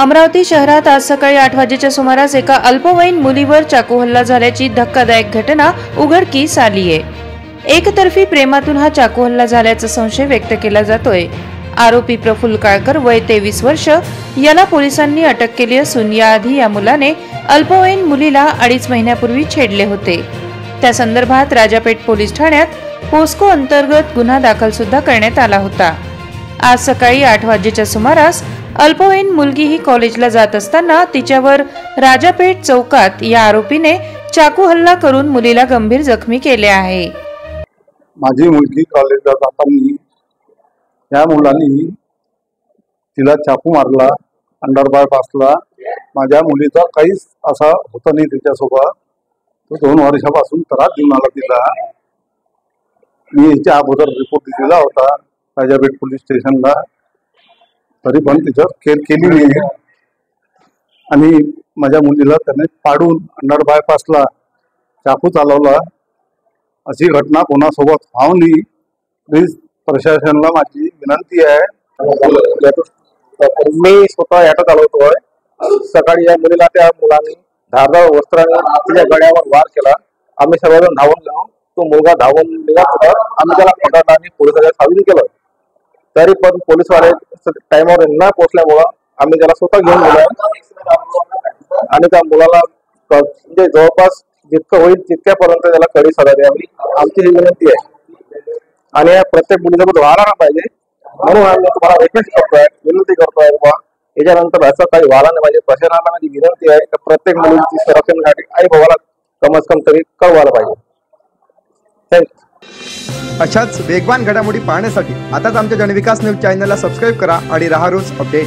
अमरावती शहरात आज सकाळी 8 वाजेच्या सुमारास एका अल्पवयीन मुलीवर चाकू हल्ला झाल्याची धक्कादायक घटना उघडकीस आली आहे। एकतर्फी प्रेमातून हा चाकू हल्ला झाल्याचा संशय व्यक्त केला जातोय। आरोपी प्रफुल्ल काळकर वय 23 वर्ष याला पोलिसांनी अटक केली असून याआधी या मुलाने अल्पवयीन मुलीला 2.5 महिन्यापूर्वी छेडले होते। त्या संदर्भात राजापेठ पोलीस ठाण्यात पोस्को अंतर्गत गुन्हा दाखल सुद्धा करण्यात आला होता। आज सकाळी 8 वाजेच्या सुमारास अल्पवयीन मुलगी ही कॉलेजला जात असताना तिच्यावर राजापेठ चौकात या आरोपीने चाकू हल्ला करून मुलीला गंभीर जखमी केले आहे। माझी मुलगी कॉलेजला जाताना या मुलांनी तिला चाकू मारला, अंडर बायपासला। माझ्या मुलीचा काहीच असा होता नाही तिच्यासोबत। तो 2 वर्षापासून त्रास देऊन आला तिला। मी याच्या अगोदर रिपोर्ट दिलेला होता राजापेठ पोलीस स्टेशनला, तरी पण तिच्यावर केर केली नाही। आणि माझ्या मुलीला त्याने पाडून अंडर बायपासला चाकू चालवला। अशी घटना कोणासोबत व्हावं नाही, प्लीज प्रशासनाला माझी विनंती आहे। मी स्वतः ऑटो चालवतोय। सकाळी या मुलीला त्या मुलांनी धारदार वस्त्राने तिच्या गळ्यावर वार केला। आम्ही सर्वजण धावून गेलो। तो मुलगा धावून निघाला होता। आम्ही त्याला पकडला आणि पोलिसांच्या स्वाधीन केलं। तरी पण पोलीसवाले टाइमवर न पोहोचल्यामुळं आम्ही त्याला स्वतः घेऊन गेलो आणि त्या मुलाला म्हणजे जवळपास जितकं होईल तितक्यापर्यंत त्याला कडी सजा द्यावी, आमची ही विनंती आहे। आणि प्रत्येक मुलीसोबत व्हायला ना पाहिजे, म्हणून आम्ही तुम्हाला रिक्वेस्ट करतोय, विनंती करतोय बाबा याच्यानंतर असं काही व्हायला नाही पाहिजे। प्रशासनाला माझी विनंती आहे की प्रत्येक मुलीची संरक्षणासाठी आई बाबाला कम से कम तरी कळवायला पाहिजे। थँक्यू। अशाच वेगवान घडामोडी पाहण्यासाठी आताच आमच्या जनविकास न्यूज चॅनलला सबस्क्राईब करा आणि रहा रोज अपडेट।